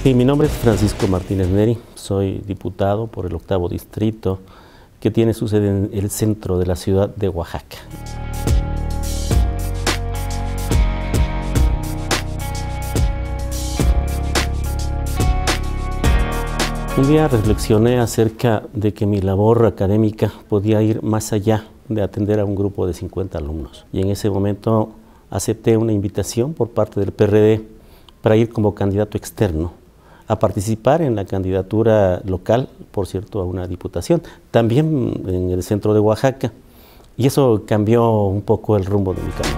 Sí, mi nombre es Francisco Martínez Neri, soy diputado por el 8º Distrito, que tiene su sede en el centro de la ciudad de Oaxaca. Un día reflexioné acerca de que mi labor académica podía ir más allá de atender a un grupo de 50 alumnos. Y en ese momento acepté una invitación por parte del PRD para ir como candidato externo a participar en la candidatura local, por cierto, a una diputación, también en el centro de Oaxaca. Y eso cambió un poco el rumbo de mi camino.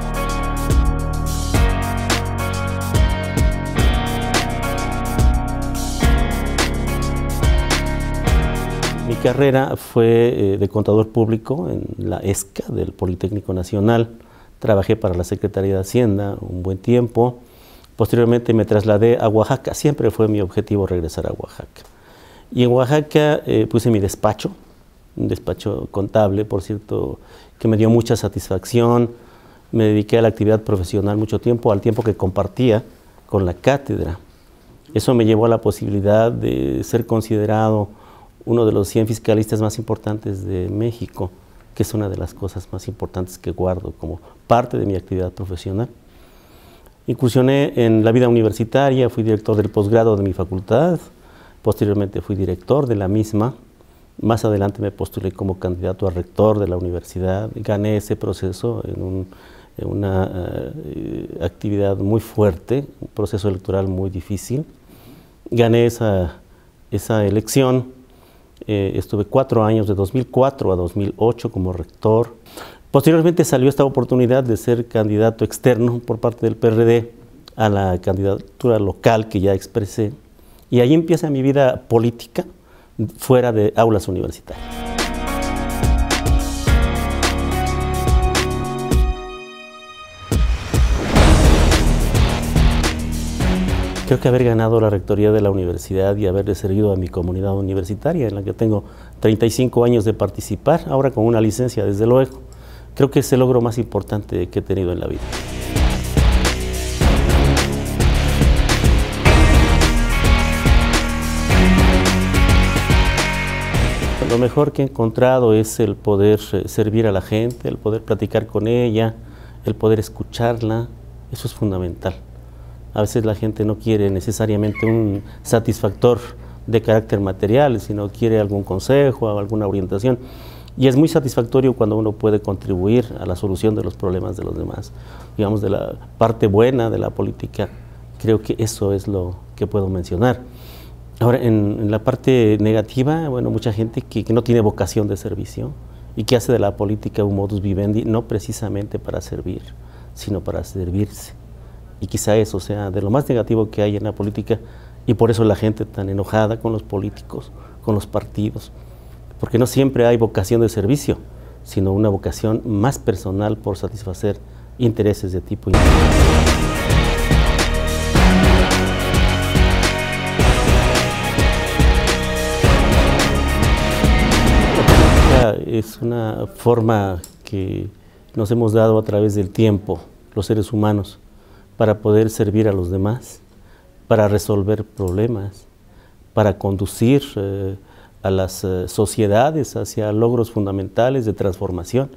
Mi carrera fue de contador público en la ESCA del Politécnico Nacional. Trabajé para la Secretaría de Hacienda un buen tiempo. Posteriormente me trasladé a Oaxaca. Siempre fue mi objetivo regresar a Oaxaca. Y en Oaxaca puse mi despacho, un despacho contable, por cierto, que me dio mucha satisfacción. Me dediqué a la actividad profesional mucho tiempo, al tiempo que compartía con la cátedra. Eso me llevó a la posibilidad de ser considerado uno de los 100 fiscalistas más importantes de México, que es una de las cosas más importantes que guardo como parte de mi actividad profesional. Incursioné en la vida universitaria, fui director del posgrado de mi facultad, posteriormente fui director de la misma. Más adelante me postulé como candidato a rector de la universidad, gané ese proceso en una actividad muy fuerte, un proceso electoral muy difícil. Gané esa elección, estuve 4 años, de 2004 a 2008 como rector. Posteriormente salió esta oportunidad de ser candidato externo por parte del PRD a la candidatura local que ya expresé, y ahí empieza mi vida política fuera de aulas universitarias. Creo que haber ganado la rectoría de la universidad y haberle servido a mi comunidad universitaria, en la que tengo 35 años de participar, ahora con una licencia desde luego, creo que es el logro más importante que he tenido en la vida. Lo mejor que he encontrado es el poder servir a la gente, el poder platicar con ella, el poder escucharla. Eso es fundamental. A veces la gente no quiere necesariamente un satisfactor de carácter material, sino quiere algún consejo o alguna orientación. Y es muy satisfactorio cuando uno puede contribuir a la solución de los problemas de los demás. Digamos, de la parte buena de la política, creo que eso es lo que puedo mencionar. Ahora, en la parte negativa, bueno, mucha gente que no tiene vocación de servicio y que hace de la política un modus vivendi, no precisamente para servir, sino para servirse. Y quizá eso sea de lo más negativo que hay en la política, y por eso la gente tan enojada con los políticos, con los partidos, porque no siempre hay vocación de servicio, sino una vocación más personal por satisfacer intereses de tipo individual. Es una forma que nos hemos dado a través del tiempo, los seres humanos, para poder servir a los demás, para resolver problemas, para conducir a las sociedades hacia logros fundamentales de transformación.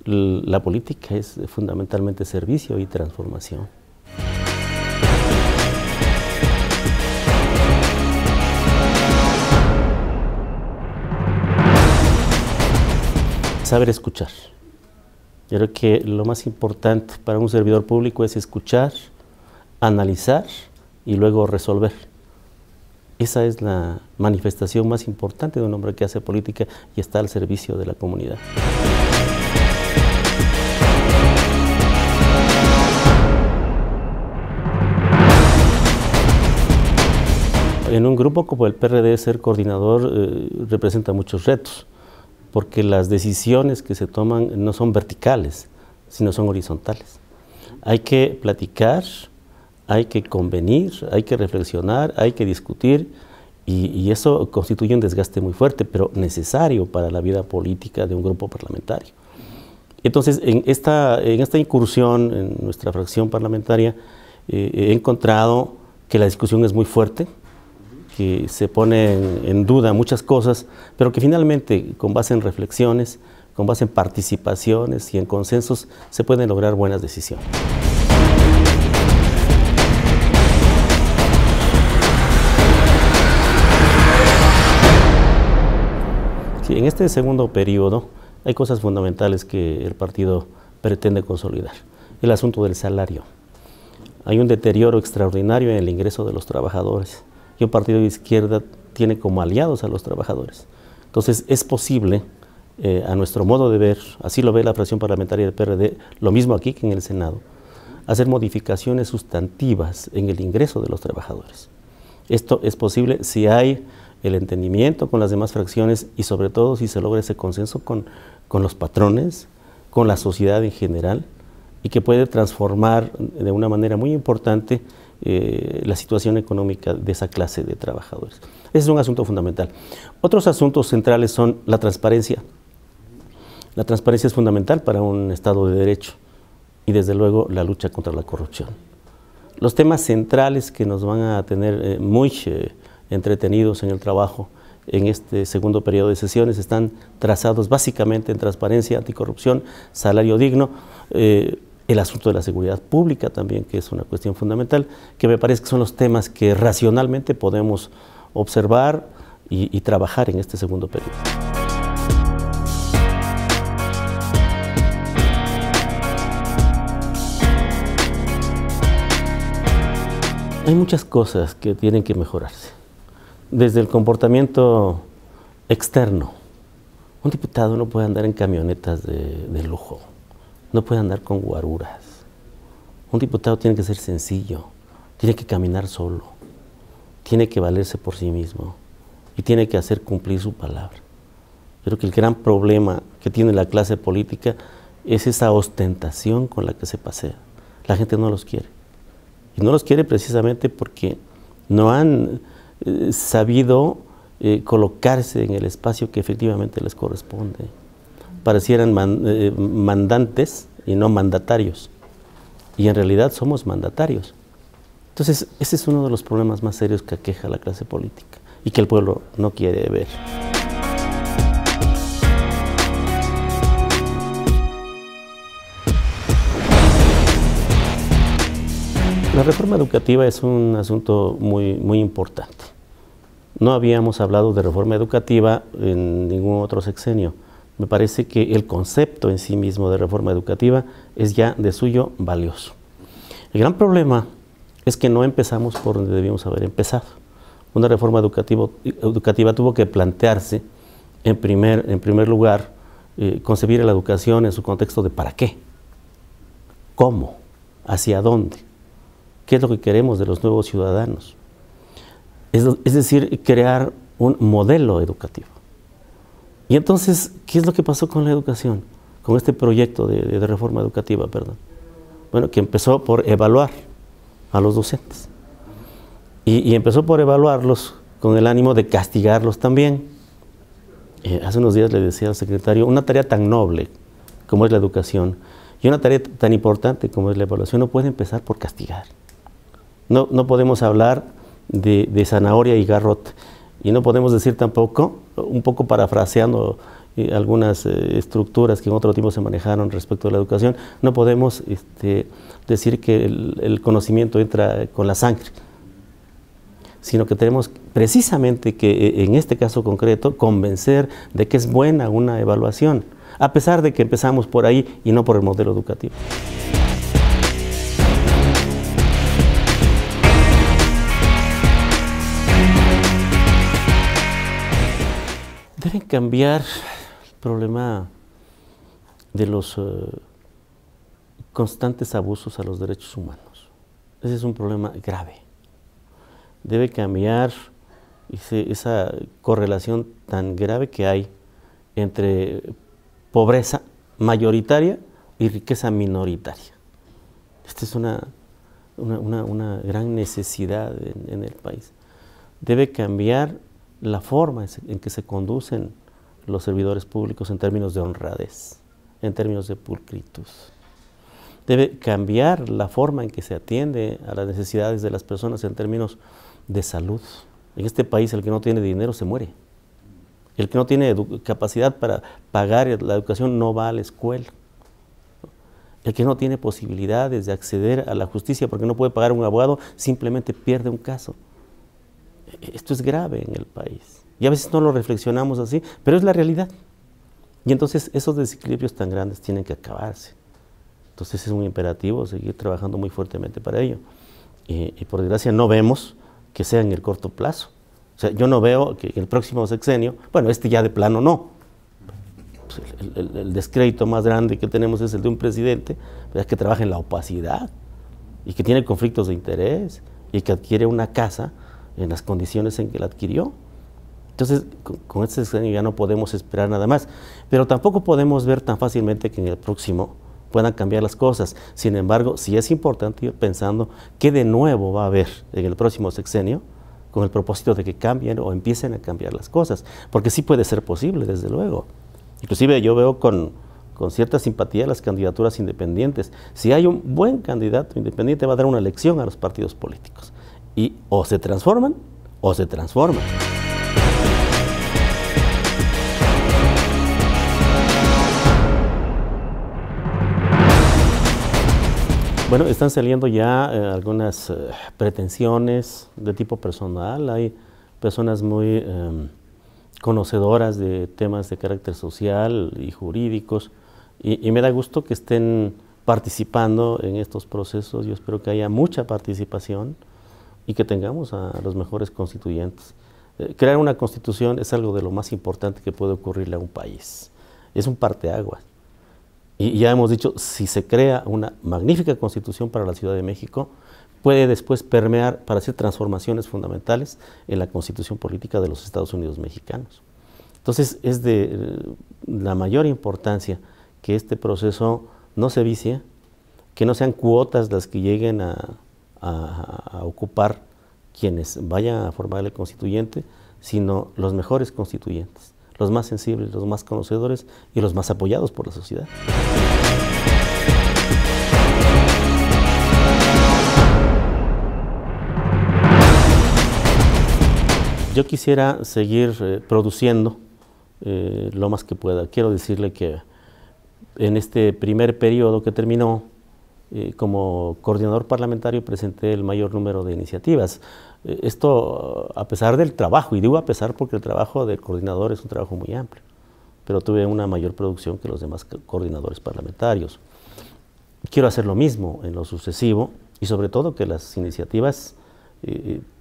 La política es fundamentalmente servicio y transformación. Saber escuchar. Yo creo que lo más importante para un servidor público es escuchar, analizar y luego resolver. Esa es la manifestación más importante de un hombre que hace política y está al servicio de la comunidad. En un grupo como el PRD, ser coordinador representa muchos retos, porque las decisiones que se toman no son verticales, sino son horizontales. Hay que platicar, hay que convenir, hay que reflexionar, hay que discutir, y eso constituye un desgaste muy fuerte, pero necesario para la vida política de un grupo parlamentario. Entonces, en esta incursión en nuestra fracción parlamentaria, he encontrado que la discusión es muy fuerte, que se ponen en duda muchas cosas, pero que finalmente, con base en reflexiones, con base en participaciones y en consensos, se pueden lograr buenas decisiones. Sí, en este segundo periodo hay cosas fundamentales que el partido pretende consolidar. El asunto del salario. Hay un deterioro extraordinario en el ingreso de los trabajadores y un partido de izquierda tiene como aliados a los trabajadores. Entonces es posible, a nuestro modo de ver, así lo ve la fracción parlamentaria del PRD, lo mismo aquí que en el Senado, hacer modificaciones sustantivas en el ingreso de los trabajadores. Esto es posible si hay el entendimiento con las demás fracciones y sobre todo si se logra ese consenso con los patrones, con la sociedad en general, y que puede transformar de una manera muy importante la situación económica de esa clase de trabajadores. Ese es un asunto fundamental. Otros asuntos centrales son la transparencia. La transparencia es fundamental para un Estado de Derecho y desde luego la lucha contra la corrupción. Los temas centrales que nos van a tener muy entretenidos en el trabajo en este segundo periodo de sesiones están trazados básicamente en transparencia, anticorrupción, salario digno, el asunto de la seguridad pública también, que es una cuestión fundamental, que me parece que son los temas que racionalmente podemos observar y trabajar en este segundo periodo. Hay muchas cosas que tienen que mejorarse. Desde el comportamiento externo, un diputado no puede andar en camionetas de lujo, no puede andar con guaruras. Un diputado tiene que ser sencillo, tiene que caminar solo, tiene que valerse por sí mismo y tiene que hacer cumplir su palabra. Creo que el gran problema que tiene la clase política es esa ostentación con la que se pasea. La gente no los quiere. Y no los quiere precisamente porque no han sabido colocarse en el espacio que efectivamente les corresponde. Parecieran mandantes y no mandatarios. Y en realidad somos mandatarios. Entonces, ese es uno de los problemas más serios que aqueja a la clase política y que el pueblo no quiere ver. La reforma educativa es un asunto muy importante. No habíamos hablado de reforma educativa en ningún otro sexenio. Me parece que el concepto en sí mismo de reforma educativa es ya de suyo valioso. El gran problema es que no empezamos por donde debíamos haber empezado. Una reforma educativa tuvo que plantearse, en primer lugar, concebir la educación en su contexto de ¿para qué? ¿Cómo? ¿Hacia dónde? ¿Qué es lo que queremos de los nuevos ciudadanos? Es decir, crear un modelo educativo. Y entonces, ¿qué es lo que pasó con la educación? Con este proyecto de reforma educativa, perdón. Bueno, que empezó por evaluar a los docentes. Y empezó por evaluarlos con el ánimo de castigarlos también. Hace unos días le decía al secretario, una tarea tan noble como es la educación y una tarea tan importante como es la evaluación no puede empezar por castigar. No podemos hablar de zanahoria y garrote y no podemos decir tampoco, un poco parafraseando algunas estructuras que en otro tiempo se manejaron respecto a la educación, no podemos decir que el conocimiento entra con la sangre, sino que tenemos precisamente que en este caso concreto convencer de que es buena una evaluación, a pesar de que empezamos por ahí y no por el modelo educativo. Deben cambiar el problema de los constantes abusos a los derechos humanos. Ese es un problema grave. Debe cambiar esa correlación tan grave que hay entre pobreza mayoritaria y riqueza minoritaria. Esta es una gran necesidad en el país. Debe cambiar la forma en que se conducen los servidores públicos en términos de honradez, en términos de pulcritud. Debe cambiar la forma en que se atiende a las necesidades de las personas en términos de salud, En este país el que no tiene dinero se muere. El que no tiene capacidad para pagar la educación no va a la escuela. El que no tiene posibilidades de acceder a la justicia porque no puede pagar un abogado simplemente pierde un caso. Esto es grave en el país. Y a veces no lo reflexionamos así, pero es la realidad. Y entonces esos desequilibrios tan grandes tienen que acabarse. Entonces es un imperativo seguir trabajando muy fuertemente para ello. Y por desgracia no vemos que sea en el corto plazo. O sea, yo no veo que el próximo sexenio, bueno, este ya de plano no. Pues el descrédito más grande que tenemos es el de un presidente que trabaja en la opacidad y que tiene conflictos de interés y que adquiere una casa en las condiciones en que la adquirió. Entonces, con este sexenio ya no podemos esperar nada más. Pero tampoco podemos ver tan fácilmente que en el próximo puedan cambiar las cosas. Sin embargo, sí es importante ir pensando qué de nuevo va a haber en el próximo sexenio con el propósito de que cambien o empiecen a cambiar las cosas. Porque sí puede ser posible, desde luego. Inclusive yo veo con cierta simpatía las candidaturas independientes. Si hay un buen candidato independiente va a dar una lección a los partidos políticos. Y o se transforman o se transforman. Bueno, están saliendo ya algunas pretensiones de tipo personal. Hay personas muy conocedoras de temas de carácter social y jurídicos y me da gusto que estén participando en estos procesos. Yo espero que haya mucha participación y que tengamos a los mejores constituyentes. Crear una constitución es algo de lo más importante que puede ocurrirle a un país. Es un parteaguas. Y ya hemos dicho, si se crea una magnífica constitución para la Ciudad de México, puede después permear para hacer transformaciones fundamentales en la constitución política de los Estados Unidos mexicanos. Entonces es de la mayor importancia que este proceso no se vicie, que no sean cuotas las que lleguen a ocupar quienes vayan a formar el constituyente, sino los mejores constituyentes, los más sensibles, los más conocedores y los más apoyados por la sociedad. Yo quisiera seguir produciendo lo más que pueda. Quiero decirle que en este primer periodo que terminó, como coordinador parlamentario presenté el mayor número de iniciativas. Esto a pesar del trabajo, y digo a pesar porque el trabajo del coordinador es un trabajo muy amplio, pero tuve una mayor producción que los demás coordinadores parlamentarios. Quiero hacer lo mismo en lo sucesivo y sobre todo que las iniciativas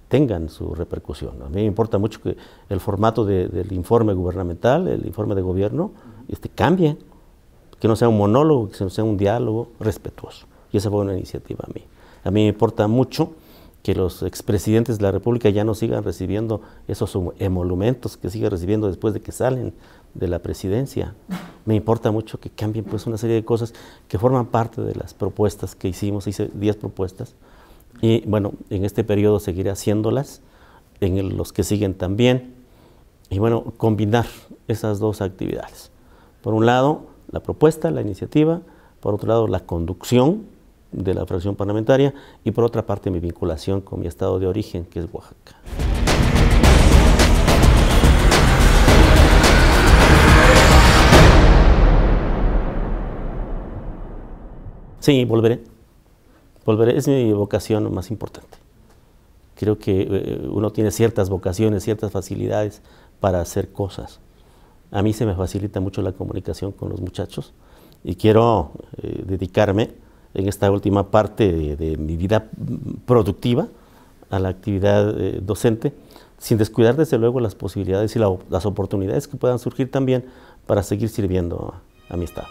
tengan su repercusión. A mí me importa mucho que el formato del informe gubernamental, el informe de gobierno, cambie, que no sea un monólogo, que no sea un diálogo respetuoso. Y esa fue una iniciativa a mí. A mí me importa mucho que los expresidentes de la República ya no sigan recibiendo esos emolumentos que siguen recibiendo después de que salen de la presidencia. Me importa mucho que cambien pues una serie de cosas que forman parte de las propuestas que hicimos. Hice 10 propuestas y bueno, en este periodo seguiré haciéndolas, en los que siguen también, y bueno, combinar esas dos actividades. Por un lado, la propuesta, la iniciativa, por otro lado, la conducción de la fracción parlamentaria y por otra parte mi vinculación con mi estado de origen, que es Oaxaca. Sí, volveré. Volveré, es mi vocación más importante. Creo que uno tiene ciertas vocaciones, ciertas facilidades para hacer cosas. A mí se me facilita mucho la comunicación con los muchachos y quiero dedicarme en esta última parte de mi vida productiva a la actividad docente, sin descuidar desde luego las posibilidades y las oportunidades que puedan surgir también para seguir sirviendo a mi estado.